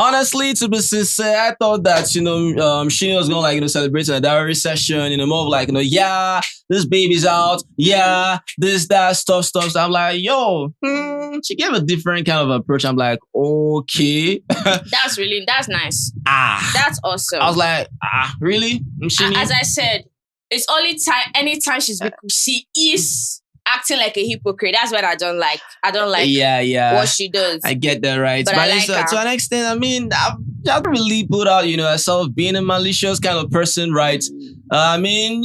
Honestly, to be sincere, I thought that, Mshini was going to, celebrate a dowry session, more of like, yeah, this baby's out. Yeah, this, that, stuff. So I'm like, yo, she gave a different kind of approach. I'm like, okay. That's nice. That's awesome. I was like, really? Mshini? As I said, it's only anytime she is acting like a hypocrite. That's what I don't like. I don't like what she does. I get that, right? But I like her. To an extent, I mean, I haven't really put out, herself being a malicious kind of person, right? I mean,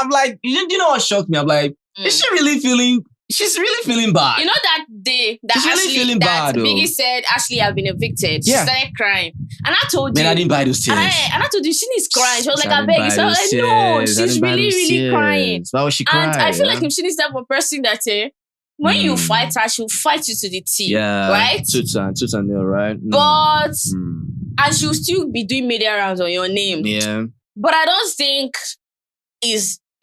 I'm like, you know what shocked me? I'm like, is she really feeling... She's really feeling bad. You know that day that Biggie said Ashley have been evicted. She started crying. And I told you. Man, I didn't buy those tears. And I told you, she needs crying. She was like, I beg you. So I was like, no, she's really, really crying. Why was she crying? And I feel like if she needs type of person that when you fight her, she'll fight you to the teeth. Yeah. Right? Tooth and nail, right? But, and she'll still be doing media rounds on your name. Yeah. But I don't think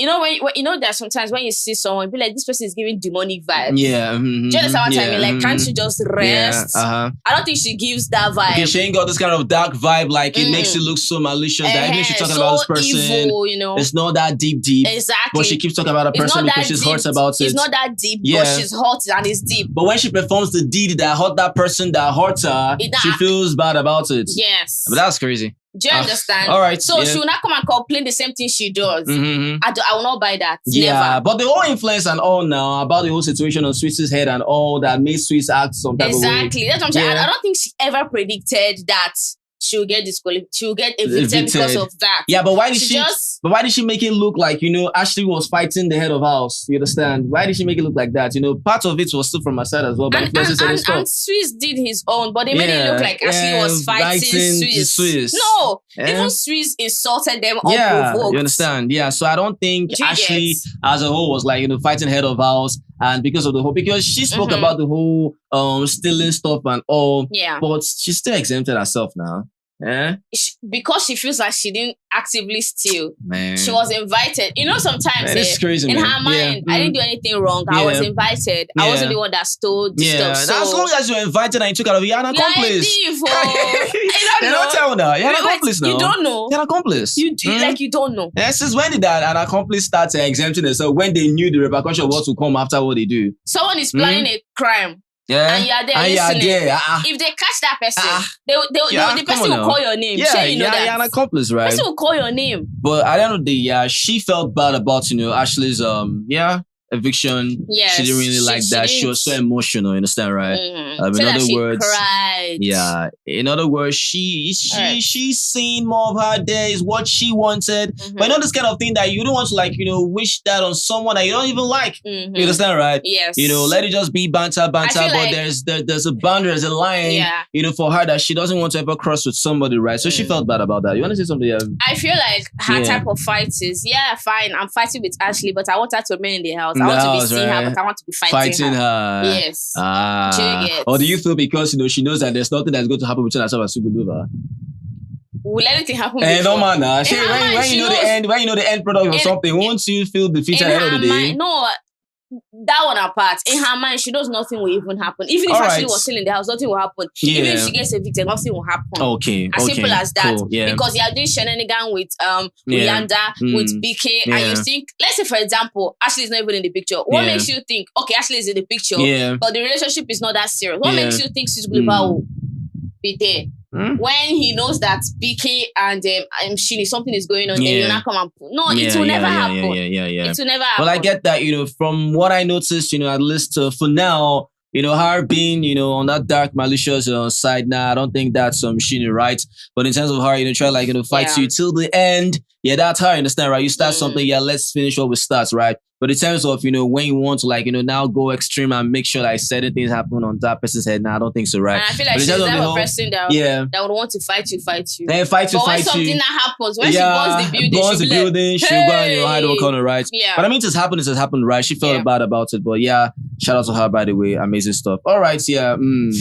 when there's sometimes when you see someone, be like, this person is giving demonic vibes. Yeah. Do you understand what I mean? Like, can't she just rest? Yeah, I don't think she gives that vibe. Okay, she ain't got this kind of dark vibe. Like, it makes it look so malicious that even she's talking about this person, evil, it's not that deep. Exactly. But she keeps talking about a person because she's hurt about it. It's not that deep, but she's hurt and it's deep. But when she performs the deed that hurt that person that hurt her, she feels bad about it. Yes. But that's crazy. Do you understand? All right. So she will not come and complain the same thing she does. I will not buy that. Yeah, Never. but the whole influence and all now about the whole situation on Sweet's head and all that made Sweet act some type of way. Exactly. That's what I'm saying. I don't think she ever predicted that she'll get disqualified. She'll get evicted because of that. Yeah, but why did she make it look like, Ashley was fighting the head of house? You understand? Why did she make it look like that? Part of it was still from her side as well. But and Swiss did his own, but they made it look like Ashley was fighting Swiss. No, even Swiss insulted them unprovoked. You understand? Yeah, so I don't think Ashley as a whole was like, fighting head of house. And because she spoke about the whole stealing stuff and all. Yeah. But she's still exempted herself now. Yeah. Because she feels like she didn't actively steal. Man. She was invited. Sometimes this is crazy, in her mind, I didn't do anything wrong. I was invited. I wasn't the one that stole the stuff. So as long as you're invited and you took out of it, you're an accomplice. You're not telling her. You're an accomplice now. You don't know. You're an accomplice. You don't know. Yeah, since when did an accomplice start exempting themselves when they knew the repercussion of what will come after what they do? Someone is planning a crime. Yeah. And you're there listening. If they catch that person, the person will call your name. Yeah, you're an accomplice, right? The person will call your name. But at the end of the day, she felt bad about, Ashley's, eviction. Yes, she didn't really like that. She was so emotional, you understand, right? In other words, cried. Yeah. In other words, she's seen more of her days, what she wanted. But this kind of thing that you don't want to wish that on someone that you don't even like. You understand, right? Yes. Let it just be banter, but there's a boundary, there's a line, for her that she doesn't want to ever cross with somebody, right? So she felt bad about that. You want to say something? I feel like her type of fight is, fine, I'm fighting with Ashley, but I want her to remain in the house. I want to be seeing her, but I want to be fighting her. Yes. Or do you feel because she knows that there's nothing that's going to happen between herself and Suguluva? Will anything happen? No matter. When you know the end product or something, won't you feel the future at the end of the day? No. That one apart, in her mind, she knows nothing will even happen. Even if Ashley was still in the house, nothing will happen. Yeah. Even if she gets evicted, nothing will happen. Okay. As simple as that. Cool. Yeah. Because you are doing shenanigan with Yanda, with BK, and you think, let's say for example, Ashley is not even in the picture. What makes you think, okay, Ashley is in the picture, but the relationship is not that serious? What makes you think she's going to be there? When he knows that BK and Mshini, something is going on, then you'll not come and put. No, it will never happen. It will never happen. Well, I get that, from what I noticed, at least for now, her being, on that dark, malicious side now, I don't think that's Mshini, right? But in terms of her, try fight you till the end, that's her, understand, right? You start something, let's finish what we start, right? But in terms of, when you want to now go extreme and make sure certain things happen on that person's head, I don't think so, right? And I feel like she's the type of person that would want to fight you. Then fight you. But when something that happens, when she burns the building, she'll go and hide all corner, right? Yeah. But I mean, it has happened, right? She felt bad about it, but shout out to her, by the way, amazing stuff. All right, I don't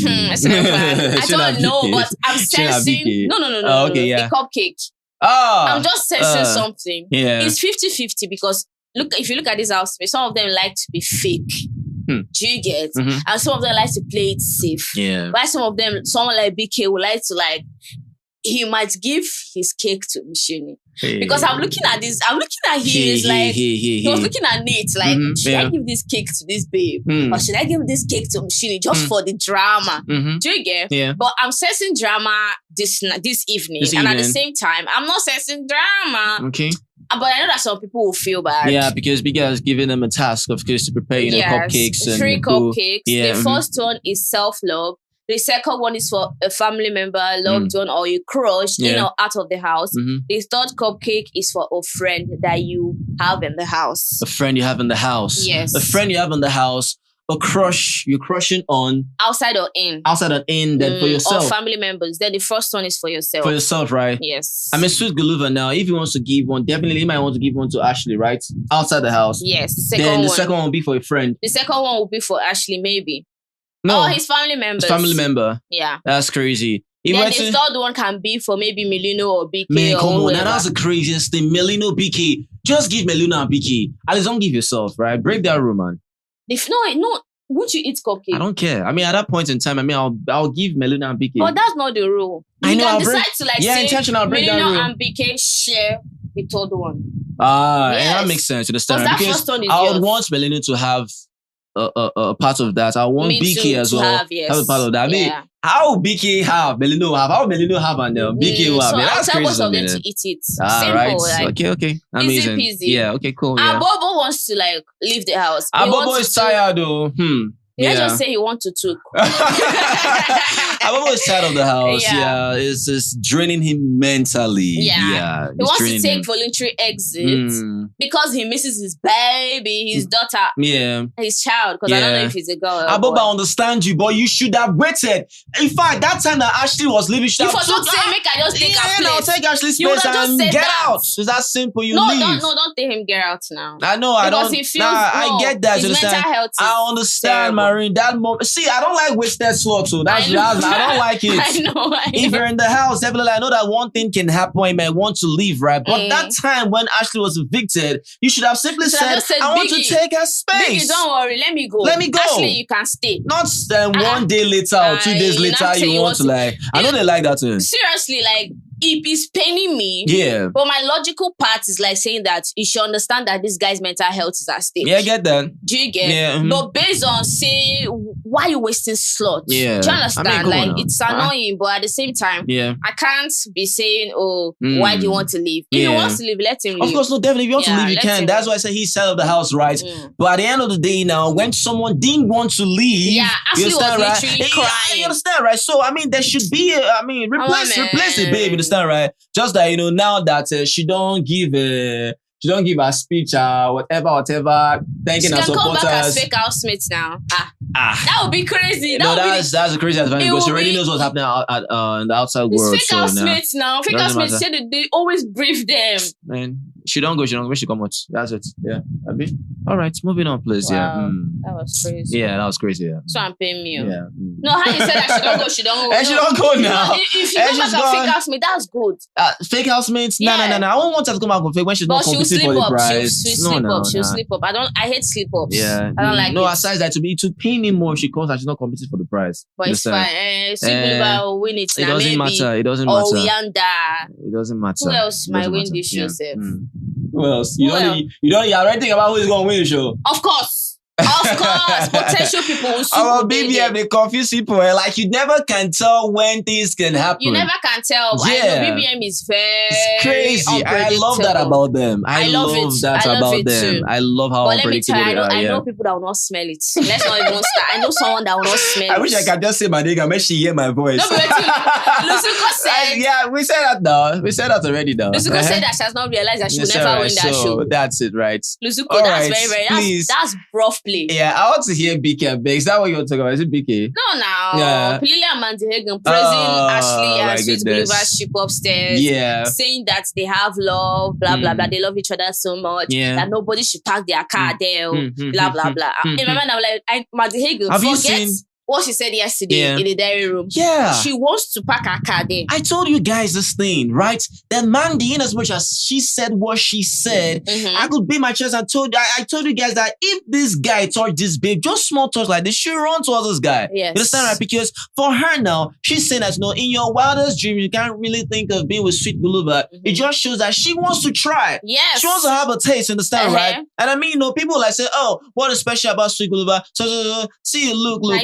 know, but I'm sensing. No. Okay, the cupcake. I'm just sensing something. Yeah. It's 50-50 because if you look at this house, some of them like to be fake. Do you get? And some of them like to play it safe. Yeah. Why some of them, someone like BK would like to like, he might give his cake to Mshini. Because I'm looking at this, he was looking at Nate like, should I give this cake to this babe? Or should I give this cake to Mshini just for the drama? Do you get? Yeah. But I'm sensing drama this evening. And at the same time, I'm not sensing drama. Okay. But I know that some people will feel bad. Yeah, because Biggie has given them a task of course to prepare, cupcakes. And 3 cupcakes. Yeah. The first one is self-love. The second one is for a family member, loved one, or you crush, out of the house. The third cupcake is for a friend that you have in the house. A friend you have in the house. Yes. A friend you have in the house. A crush you're crushing on. Outside or in. Outside or in, then for yourself. Or family members. Then the first one is for yourself. For yourself, right? Yes. I mean, Sweet Guluva now, if he wants to give one, definitely he might want to give one to Ashley, right? Outside the house. Yes. The second one will be for a friend. The second one will be for Ashley, maybe. No. Oh, his family members. His family member. Yeah. That's crazy. Then the third one can be for maybe Umlilo or BK. Man, come on. Now that's the craziest thing. Umlilo, BK. Just give Umlilo and BK. At least don't give yourself, right? Break that rule, man. No. Would you eat cupcake? I don't care. I mean, at that point in time, I'll give Umlilo and BK. But that's not the rule. You can decide to say intentional. Umlilo and BK share the third one. And that makes sense. You understand? Because first one is I would yours. want Umlilo to have a part of that. I want BK as well. Have a part of that. I mean, how BK have, Umlilo have, how Umlilo have, and BK will have. So That's crazy. Both of them to eat it. Simple. Right. Like, okay. Amazing. Easy peasy. Yeah, okay, cool. Yeah. Abobo wants to like leave the house. Abobo is tired though. Let's just say he wants to took. I'm always tired of the house. Yeah. It's just draining him mentally. Yeah. He wants to take voluntary exit because he misses his baby, his daughter. Yeah. His child. Because I don't know if he's a girl. Abobo, I understand you, but you should have waited. In fact, that time that Ashley was leaving, she should have took make I just take her place. Take Ashley's space and get out. It's that simple. You leave. Don't take him get out now. I know. I don't. He feels, I get that. His mental health is I understand, Marine. That moment. See, I don't like wasted slots. So I don't like it. I know. If you're in the house, definitely, I know that one thing can happen when you might want to leave, right? But that time when Ashley was evicted, you should have simply said, I want to take her space. Biggie, don't worry, let me go. Ashley, you can stay. Not 1 day later or 2 days later, you want to like. I know they like that too. Seriously, like, it is paining me. Yeah. But my logical part is like saying that you should understand that this guy's mental health is at stake. Yeah, I get that. Do you get? Yeah. But based on say, why are you wasting slots? Yeah. Do you understand? It's annoying, but at the same time, I can't be saying, why do you want to leave? If he wants to leave, let him leave. Of course, no, definitely. If you want to leave, you can. That's why I say he's out of the house, right? But at the end of the day now, when someone didn't want to leave, Ashley was literally crying. You understand, right? So, I mean, there should be, replace it, babe. You understand, right? Just that, now that she don't give a speech, whatever, thanking her supporters. She can come back as fake housemates now. That would be crazy. That's a crazy advantage because she already knows what's happening in the outside world. Fake housemates now. Fake housemates said that they always brief them. Man, she don't go. When she come out, that's it. Yeah, Abi. All right, moving on, please. Wow, that was crazy. Yeah, that was crazy. Yeah. So I'm paying me. Yeah. No, how you said that she don't go, she don't go. And she don't go now. If she come back as fake housemate, that's good. Fake housemates? No. I don't want her to come back with fake when she's not competing for the prize. She'll sleep up. I hate sleep ups. Yeah. I don't like it. No, aside that, it would pay me more if she comes and she's not competing for the prize. But it's fine. Silver will win it now. It doesn't matter. It doesn't matter. Oh, Yanda. It doesn't matter. Who else might win this show, Seth? Who else? You already think about who's going to win the show? Of course. Potential people will soon our BBM, they confuse people. Like, you never can tell when things can happen. You never can tell. I know BBM is very crazy. I love that about them. I love that about them. Too. I love how unpredictable they are. I know people that will not smell it. Let's not even start. I know someone that will not smell it. I wish I could just say my nigga, make she hear my voice. No, but Lusuko said. Yeah, we said that now. We said that already now. Lusuko said that she has not realized that she will never win that show. That's it, right? Lusuko, that's very, that's rough play. Yeah, I want to hear Beekay'S. Is that what you're talking about? Is it Beekay'? No, now. Yeah. Pilili and Mandihagan praising Ashley and Sweet Believer's ship upstairs. Yeah. Saying that they have love, blah, blah, blah. They love each other so much. Yeah. That nobody should park their car there, blah, blah, blah. In my mind, I'm like, Mandihagan, what she said yesterday in the diary room. Yeah. She wants to park her car there. I told you guys this thing, right? That Mandy, in as much as she said what she said, I could beat my chest and I told you guys that if this guy touched this babe, just small touch like this, she run towards this guy. Yes. You understand, right? Because for her now, she's saying that, you know, in your wildest dream, you can't really think of being with Sweet Guluba. It just shows that she wants to try. Yes. She wants to have a taste, understand, right? And I mean, you know, people like say, oh, what is special about Sweet Guluba? So, see, look. Now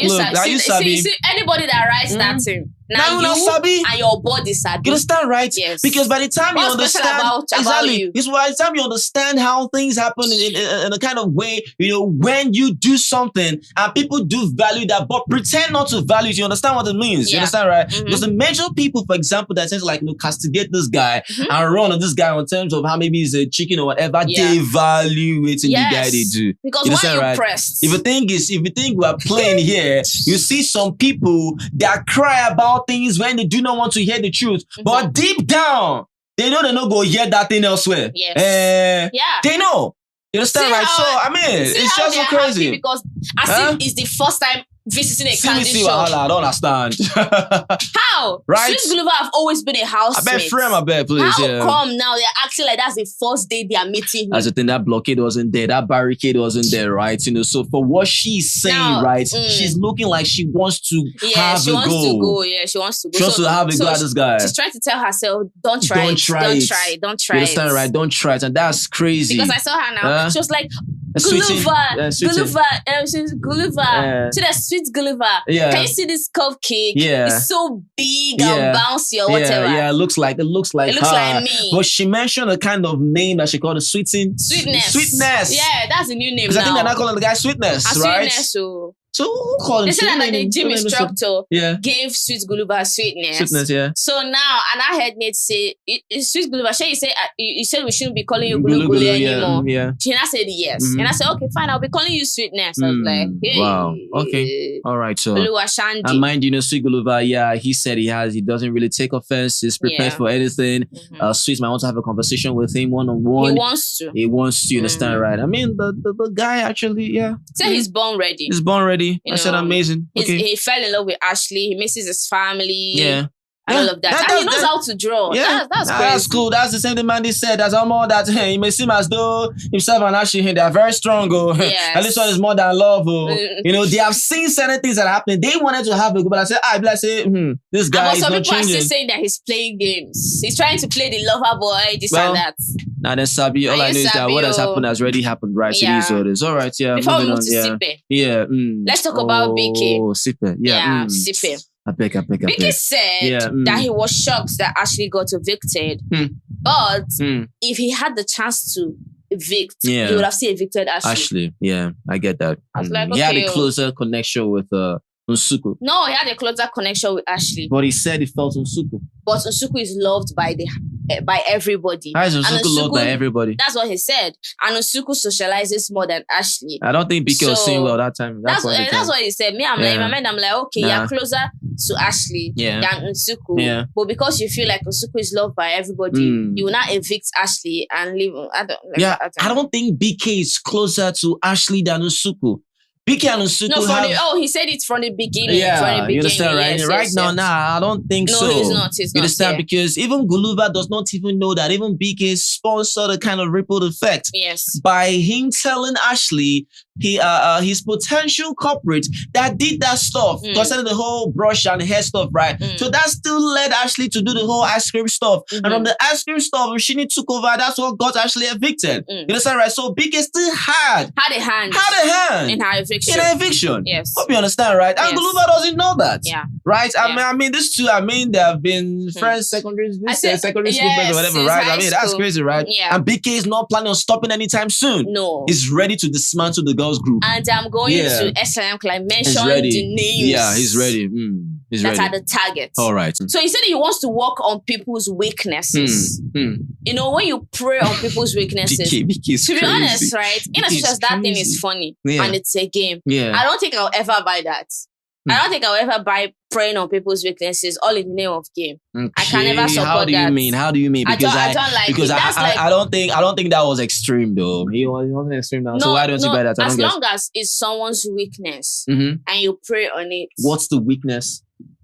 you sabi. See, anybody that writes that thing. Now you sabi. And your body sabi. You understand, right? Yes. Because by the time you understand about exactly, it's by the time you understand how things happen in a kind of way, you know, when you do something and people do value that, but pretend not to value it, you understand what it means. You understand, right? Because the major people, for example, that tend to like, you know, castigate this guy and run on this guy in terms of how maybe he's a chicken or whatever, they value it in the guy they do. Because why are you pressed? If you think we are playing here, you see some people that cry about things when they do not want to hear the truth, but deep down they know they're not going to hear that thing elsewhere. Yes. They know. You understand, right? So I mean, it's just so crazy because as if it's the first time visiting a candy shop. I don't understand. How? Right? Sweet Guluba have always been a housemate. I bet, please. How come now they're acting like that's the first day they are meeting him? As the thing, that blockade wasn't there, that barricade wasn't there, right? You know, so for what she's saying, now, right, she's looking like she wants to have a go. She wants to go. Yeah, she wants to go. She wants to have a go at this guy. She's trying to tell herself, don't try it. Don't try you understand, right? Don't try it. And that's crazy. Because I saw her now. She was like, Guluba. See that sweet Guluba. Can you see this cupcake? It's so big and bouncy or whatever. Yeah, it looks like me. But she mentioned a kind of name that she called a sweetness. Yeah, that's a new name now. Because I think they're not calling the guy Sweetness, right? Sweetness, so who called him? They said that the gym instructor gave Sweet Guluba sweetness. So now, and I heard Nate say, Sweet Guluba, you said we shouldn't be calling you Gulu anymore. She said yes. And I said, okay, fine, I'll be calling you sweetness. I was like, hey. Wow. Okay. All right. So, and mind you know, Sweet Guluba, he said he doesn't really take offense. He's prepared for anything. Sweet might want to have a conversation with him one-on-one. He wants to, understand, right? I mean, the guy actually, So he's born ready. I said amazing. He fell in love with Ashley. He misses his family. And all of that. And he knows how to draw. That's crazy. That's cool. That's the same thing Mandy said. That's all that he may seem as though himself and Ashley, they are very strong. And this one is more than love. You know, they have seen certain things that are happening. They wanted to have a go, but I say, this guy is not changing. Some people are still saying that he's playing games. He's trying to play the lover boy, this and that. Now then, Sabi, all I know is that what has happened has already happened, right? It is what it is. All right, Before we move to Sipe. Let's talk about Beekay. Sipe. Sipe. I beg. Beekay said that he was shocked that Ashley got evicted. But if he had the chance to evict, he would have still evicted Ashley. I get that. I was like, he had a closer connection with Nsuku. No, he had a closer connection with Ashley. But he said he felt Nsuku. But Nsuku is loved by everybody. How is Nsuku loved by everybody? That's what he said. And Nsuku socializes more than Ashley. I don't think Beekay was saying well that time. That's what he said. Me, I'm like, in my mind, I'm like, okay, you're closer to Ashley than Nsuku. But because you feel like Nsuku is loved by everybody, you will not evict Ashley and leave. I don't think Beekay is closer to Ashley than Nsuku. Beekay and Nsuku he said it from the beginning. You understand, right? Yes, I don't think so. No, he's not. You understand? Because even Guluba does not even know that even Beekay sponsored a kind of ripple effect. Yes. By him telling Ashley his potential culprit that did that stuff, concerning the whole brush and hair stuff, right? So that still led Ashley to do the whole ice cream stuff. And from the ice cream stuff, Mshini took over. That's what got Ashley evicted. You understand, right? So Beekay still had a hand in her eviction. Yes. Hope you understand, right? And Guluba doesn't know that. Right? I mean, these two, they have been friends, secondary school friends or whatever, right? I mean, that's crazy, right? And Beekay is not planning on stopping anytime soon. No. He's ready to dismantle the girls group. And I'm going to SLM Club, mention the names. Yeah, he's ready. That are the targets. All right. So he said he wants to work on people's weaknesses. You know, when you prey on people's weaknesses, Beekay's to be crazy. honest, right? In as much as that thing is funny and it's a game, I don't think I'll ever buy that. I don't think I'll ever buy preying on people's weaknesses all in the name of game. Okay. I can never support that. How do you mean? How do you mean? Because I don't like because it. I don't think that was extreme though. He wasn't extreme now. So why don't you buy that? As long as it's someone's weakness and you prey on it. What's the weakness?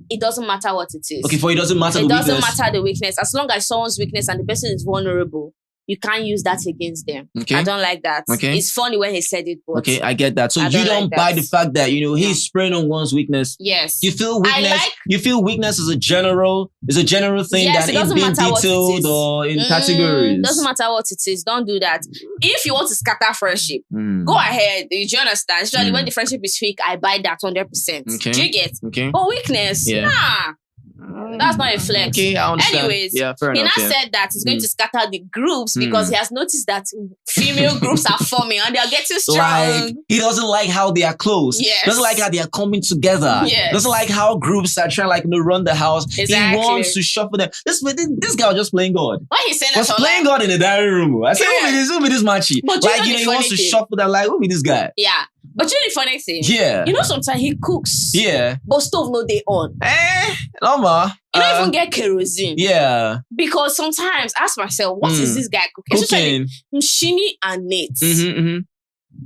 It doesn't matter what it is. Okay, for it doesn't matter. It doesn't matter the weakness. As long as someone's weakness and the person is vulnerable, you can't use that against them. Okay. I don't like that. Okay. It's funny when he said it. But okay, I get that. So you don't buy the fact that he's spraying on one's weakness. Yes. You feel weakness. You feel weakness is a general thing that is being detailed or in categories. Doesn't matter what it is. Don't do that. If you want to scatter friendship, go ahead. Do you understand? Especially when the friendship is fake, I buy that 100%. Okay. Do you get? Okay. But weakness, nah. That's not a flex. Okay, I understand. Anyways, fair enough, he now said that he's going to scatter the groups because he has noticed that female groups are forming and they are getting strong. Like, he doesn't like how they are close. Yes. Doesn't like how they are coming together. Yes. Doesn't like how groups are trying to run the house. Exactly. He wants to shuffle them. This guy was just playing God. Why he said that? Was playing God in the diary room. I said, who be this matchy? But he wants to shuffle them. Like, who be this guy? Yeah. But you know the funny thing? Yeah. Sometimes he cooks. Yeah. But stove no day on. Normal. You don't even get kerosene. Yeah. Because sometimes I ask myself, what is this guy cooking? Especially Mshini and Nate.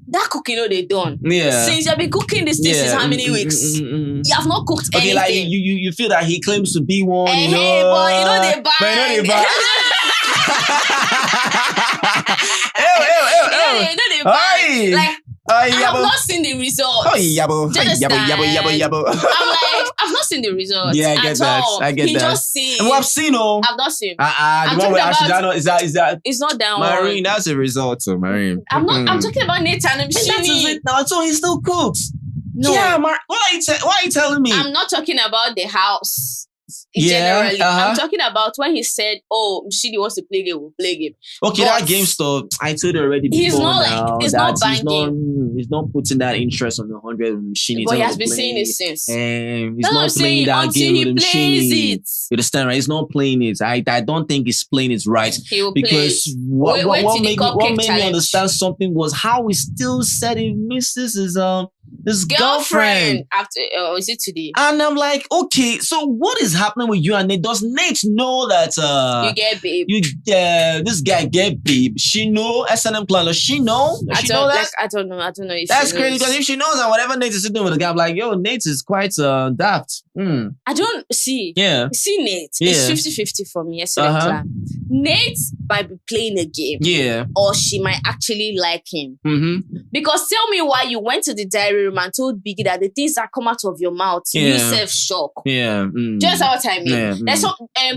That cooking they done. Yeah. Since you've been cooking this thing since how many weeks? You have not cooked anything. Like you feel that he claims to be one, Hey, but they buy. But they buy. They buy. Like, I have not seen the result. Oh, yabo. Yabo. I'm like, I've not seen the result. Yeah, I get that. All. I get he that. Just seen. Well, I've seen I've not seen. The one where actually is that it's not down. Marine, that's a result, so Marine. I'm talking about Nathan and Mshini. So he still cooks. No. Yeah, why are you telling me? I'm not talking about the house. Generally, I'm talking about when he said, "Oh, Mshini wants to play game, we'll play game." Okay, that game stuff. I told you already. He's not it's not banking. He's not putting that interest on the 100 Mshini. But he has been saying it since. He's not playing that game with Mshini. You understand, right? He's not playing it. I don't think he's playing it right. He will because play what made me understand something was how he still said he misses his girlfriend. After is it today? And I'm like, okay, so what is happening with you and Nate? Does Nate know that you get babe? This guy get babe? She know SNM plan? Does she know? Does she know that? I don't know. I don't know if that's crazy because if she knows that whatever Nate is doing with the guy, I'm like, yo, Nate is quite daft. I don't see. Yeah. See Nate. It's 50-50 for me. SNM plan. Nate might be playing a game. Yeah. Or she might actually like him. Because tell me why you went to the diary room and told Biggie that the things that come out of your mouth, you self-shock. Yeah. Just what I mean. Yeah.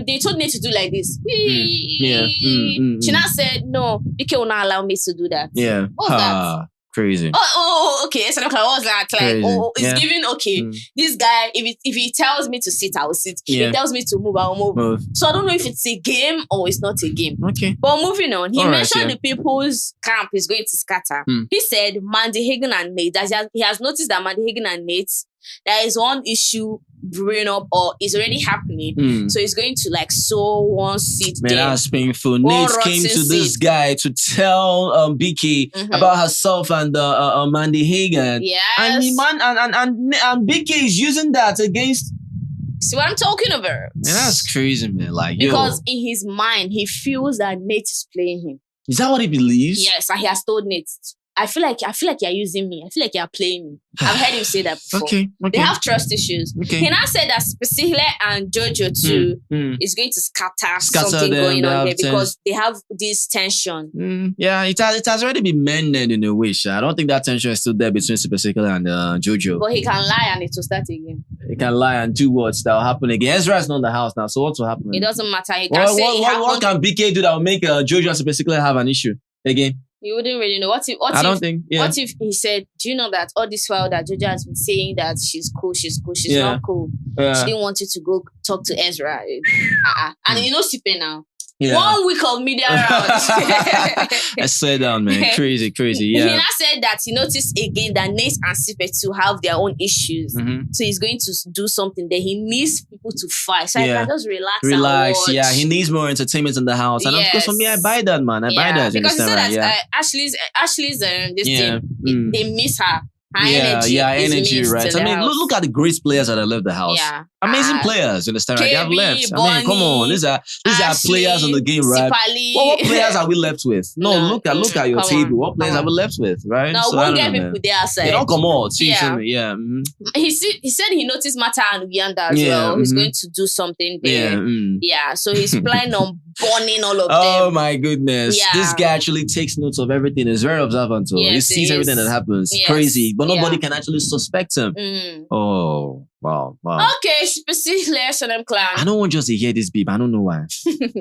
They told Nate to do like this. She now said, no, Biggie will not allow me to do that. Yeah. What's that? Crazy. Okay. So what was that? Like, it's giving, okay, this guy, if he tells me to sit, I will sit. If he tells me to move, I will move. So I don't know if it's a game or it's not a game. Okay. But moving on, he mentioned the people's camp is going to scatter. He said Mandy Hagen and Nate, that he has noticed that Mandy Hagen and Nate, there is one issue brewing up or is already happening. So he's going to sow one seed there. Man, that's painful. Nate came to this guy to tell Beekay about herself and Mandy Hagen. Yes. And Beekay is using that against. See what I'm talking about? Man, that's crazy, man. Because in his mind, he feels that Nate is playing him. Is that what he believes? Yes, and he has told Nate. I feel like you're using me. I feel like you're playing me. I've heard him say that before. Okay. They have trust issues. Okay. He now said that specifically and Jojo too is going to scatter something going on there because they have this tension. Yeah, it has already been mended in a way. I don't think that tension is still there between Specifically and Jojo. But he can lie and it will start again. He can lie and do what that will happen again. Ezra is not in the house now, so what will happen? It doesn't matter. He can say what can Beekay do that will make Jojo and Specifically have an issue again? You wouldn't really know. What if he said, do you know that all this while that Jojo has been saying that she's cool, she's not cool. She didn't want you to go talk to Ezra. And sipping now. Yeah. 1 week of media rounds. I swear down, man. Crazy. Yeah. He now said that he noticed again that Nate and Sipe too have their own issues. So he's going to do something there. He needs people to fight. So I can just relax and watch. Yeah. He needs more entertainment in the house. And of course for me, I buy that, man. I buy that. Because he said that Ashley's this thing, they miss her. energy, right? I mean, look at the great players that have left the house. Yeah. Amazing players, you understand? Right? They have left. Bonnie, I mean, come on, these are players on the game, right? What players are we left with? No, look at your table. What players are we left with, right? No, we'll get people there outside. They don't come out. Yeah. He said he noticed Mata and Uyanda as well. He's going to do something there. Yeah. So he's planning on burning all of them. Oh my goodness. Yeah. This guy actually takes notes of everything. He's very observant. He sees everything that happens. Yes. Crazy. But nobody can actually suspect him. Oh, wow. Okay, she proceeds less on them clan. I don't want just to hear this beep. I don't know why.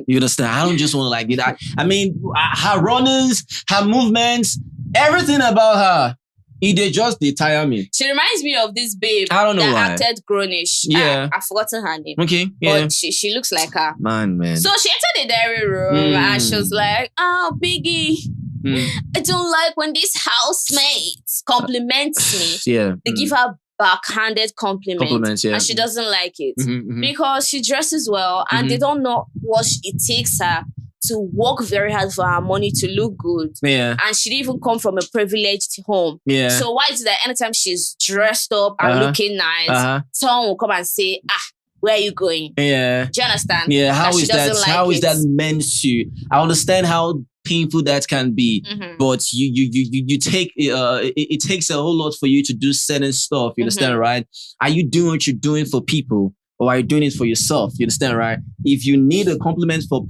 You understand? I don't just want to like it. I mean, her runnings, her movements, everything about her. They tire me. She reminds me of this babe. I don't know why. Acted grownish. Yeah. I've forgotten her name. Okay. Yeah. But she looks like her. Man. So she entered the dairy room and she was like, "Oh, Biggie, I don't like when these housemates compliments me." Yeah. They give her backhanded compliments, and she doesn't like it because she dresses well and they don't know what it takes her to work very hard for her money to look good. Yeah. And she didn't even come from a privileged home. Yeah. So why is that anytime she's dressed up and looking nice, someone will come and say, where are you going? Yeah. Do you understand? Yeah. How is that meant to? I understand how painful that can be, but you take it takes a whole lot for you to do certain stuff. You understand, right? Are you doing what you're doing for people? Or are you doing it for yourself? You understand, right? If you need a compliment from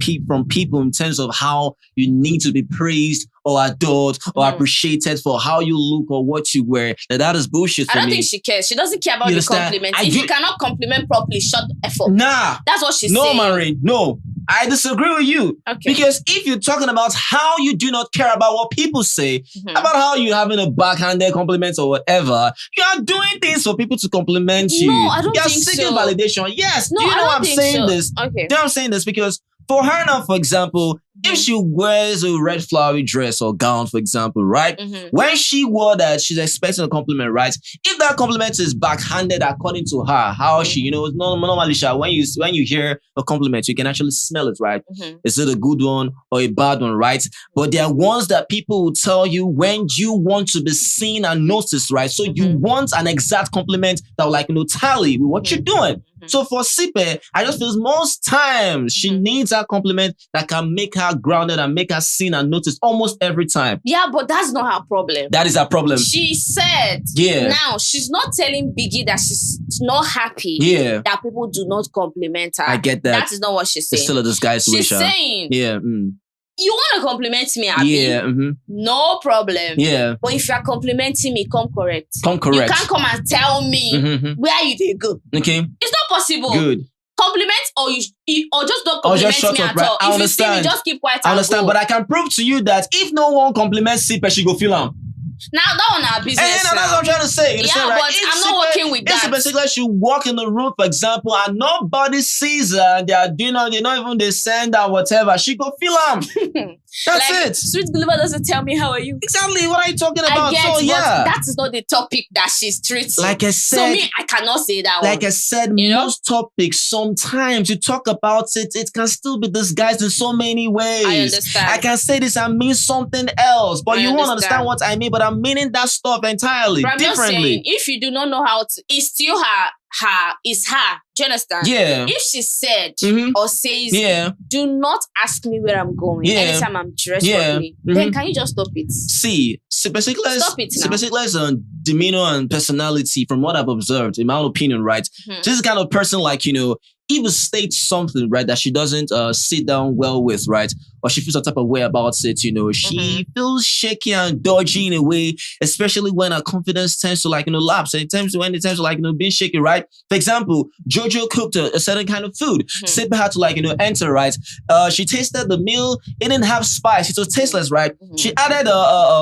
people in terms of how you need to be praised or adored or appreciated for how you look or what you wear, that is bullshit for me. I don't think she cares. She doesn't care about the compliment. If you cannot compliment properly, shut the F up. Nah. That's what she's saying. No, Marine. No. I disagree with you. Okay. Because if you're talking about how you do not care about what people say, about how you're having a backhanded compliment or whatever, you are doing things for people to compliment you. No, I don't think so. You're seeking validation. Yes. No, do you know why I'm saying this? Okay. Do you know I'm saying this? Because for her now, for example, if she wears a red flowery dress or gown, for example, right? When she wore that, she's expecting a compliment, right? If that compliment is backhanded according to her, how she, normally, when you hear a compliment, you can actually smell it, right? Is it a good one or a bad one, right? But there are ones that people will tell you when you want to be seen and noticed, right? So you want an exact compliment that will tally with what you're doing. So for Sipe, I just feel most times she needs a compliment that can make her grounded and make her seen and noticed almost every time. Yeah, but that's not her problem. That is her problem. She said, now she's not telling Biggie that she's not happy that people do not compliment her. I get that. That is not what she's saying. It's still a disguise situation. She's saying, you want to compliment me, Abby? Yeah. No problem. Yeah. But if you're complimenting me, come correct. Come correct. You can't come and tell me where you did go. Okay. It's not possible. Good. Compliment or just don't compliment me at all. I if understand. you see me, just keep quiet. I understand, but I can prove to you that if no one compliments Sipe, she go feel am. Now that one our business. That's what I'm trying to say. Yeah, right? but I'm not working with that. If basically she walk in the room, for example, and nobody sees her, they are doing, they not even they send her whatever, she go feel am. That's it. Sweet Believer doesn't tell me how are you. Exactly. What are you talking about? I get, but that is not the topic that she's treating. Like I said, so me, I cannot say that one. Like I said, most topics, sometimes you talk about it, it can still be disguised in so many ways. I understand. I can say this and mean something else, but you won't understand what I mean, but I'm meaning that stuff entirely but I'm differently. Just saying, if you do not know how to, it's still her. Is her. Do you understand? Yeah. If she said or says, do not ask me where I'm going anytime I'm dressed properly, then can you just stop it? See, basically, stop it now. Basically, it's on demeanor and personality from what I've observed, in my own opinion, right? This is the kind of person like, even states something, right, that she doesn't sit down well with, right? Or she feels some type of way about it, she feels shaky and dodgy in a way, especially when her confidence tends to lapse. And it tends to being shaky, right? For example, Jojo cooked a certain kind of food. Sipe had to enter, right? She tasted the meal, it didn't have spice, it was tasteless, right? She added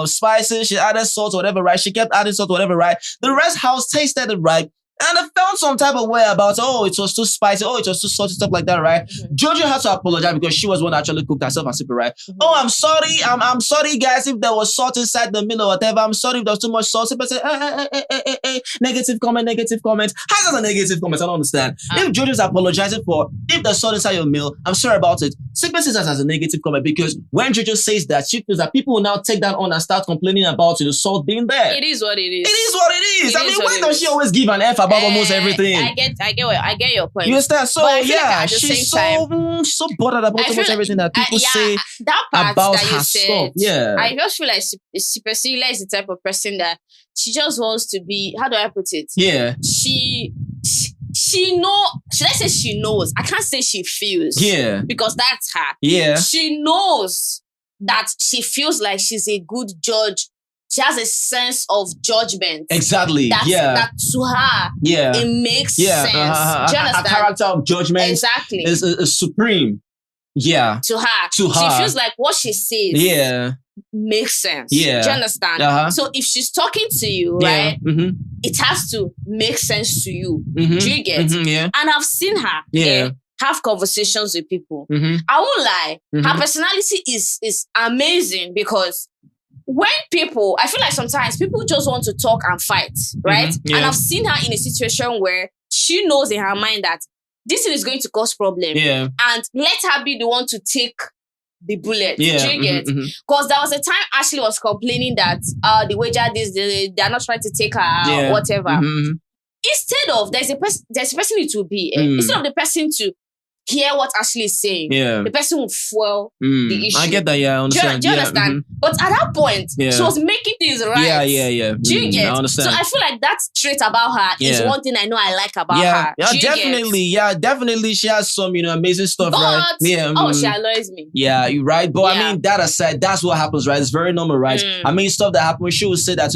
spices, she added salt or whatever, right? She kept adding salt or whatever, right? The rest house tasted it, right? And I felt some type of way about, it was too spicy, it was too salty, stuff like that, right? Jojo had to apologize because she was one that actually cooked herself and Sipe, right? I'm sorry, I'm sorry, guys, if there was salt inside the meal or whatever. I'm sorry if there was too much salt. Sipe said, negative comment. How is that a negative comment? I don't understand. If Jojo's apologizing for, if there's salt inside your meal, I'm sorry about it. Sigma sees that as a negative comment because when Jojo says that, she feels that people will now take that on and start complaining about the salt being there. It is what it is. It is what it is. I mean, why does she always give an F about almost everything? I get your point. You understand? So yeah, she's so bothered about almost everything that people say that part about that her stuff. Yeah, I just feel like she Priscilla is the type of person that she just wants to be. How do I put it? Yeah, she know. Should I say she knows? I can't say she feels. Yeah, because that's her. Yeah, she knows that she feels like she's a good judge. She has a sense of judgment. Exactly. That to her, it makes sense. Do you understand? A character of judgment is supreme. Yeah. To her. She feels like what she says makes sense. Yeah. Do you understand? So if she's talking to you, right, it has to make sense to you. Do you get? And I've seen her have conversations with people. I won't lie. Her personality is amazing because when people, I feel like sometimes people just want to talk and fight, right? And I've seen her in a situation where she knows in her mind that this is going to cause problem. And let her be the one to take the bullet. Do you get? Because there was a time Ashley was complaining that the wager they're not trying to take her whatever. Instead of there's a person it will be. Instead of the person to hear what Ashley is saying, the person will fuel the issue. I get that, I understand. Do you understand? But at that point, she was making things right. Do you get? I understand. So I feel like that trait about her is one thing I know I like about her. Definitely. She has some, amazing stuff, right? She annoys me. Yeah, you're right. But I mean, that aside, that's what happens, right? It's very normal, right? I mean, stuff that happens, she will say that,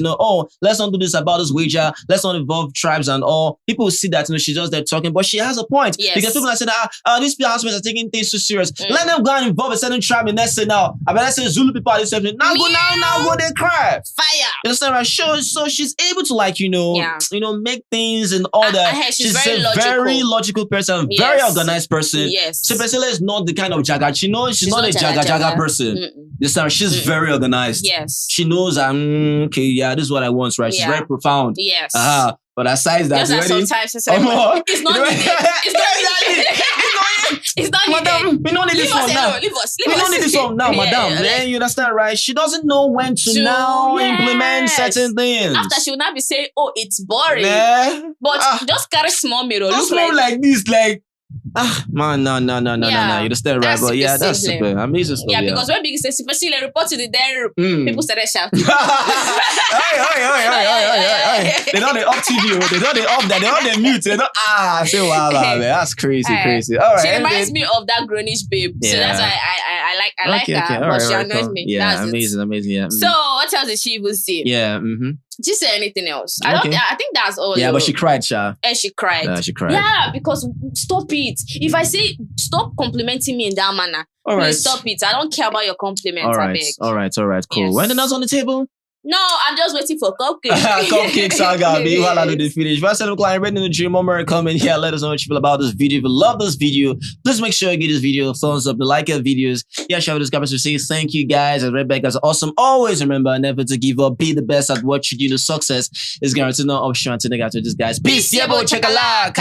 let's not do this about this wager. Let's not involve tribes and all. People will see that, she's just there talking, but she has a point. Because people are saying these housemates are taking things too serious. Let them go and involve a certain tribe in that say now. I mean, let's say Zulu people are this now go they cry. Fire. You understand, right? So she's able to make things in order. She's a very logical person, very organized person. Yes. So Priscilla is not the kind of jaga. She's not a jaga person. You understand? She's very organized. Yes. She knows this is what I want, right? She's very profound. Yes. But aside that, sometimes it's not it's not madam, we don't need this one now. We don't need this one now, madam. Then you understand, right? She doesn't know when to now implement certain things. After she will not be saying, "Oh, it's boring," but just carry small mirror. Just look like this, like. Man, no. You understand, right? But that's super amazing stuff. Yeah, because when Biggie says, "Priscilla, report to the diary," people started shouting. Hey. They don't off TV. They don't off that. They don't mute. They don't. Say wow, man. That's crazy. All right. She reminds me of that grownish babe. So that's why I like her. But she annoys me. Yeah, amazing. Yeah. So what else did she even say? Yeah. Did she say anything else? I think that's all. Yeah, but she cried, Sha. And she cried. Yeah, she cried. Yeah, because stop it. If I say stop complimenting me in that manner, please stop it. I don't care about your compliments. All right, cool. Yes. When the nuts on the table? No, I'm just waiting for cupcake. Cupcake saga, baby. While I do the finish. If I said I'm ready to the dream, comment here. Let us know what you feel about this video. If you love this video, please make sure you give this video a thumbs up. Like our videos. Share this comments to say thank you guys. And Rebecca is awesome. Always remember never to give up. Be the best at what you do. The success is guaranteed. No option to negative. This guys. Peace. Yeah, boy. Check a like.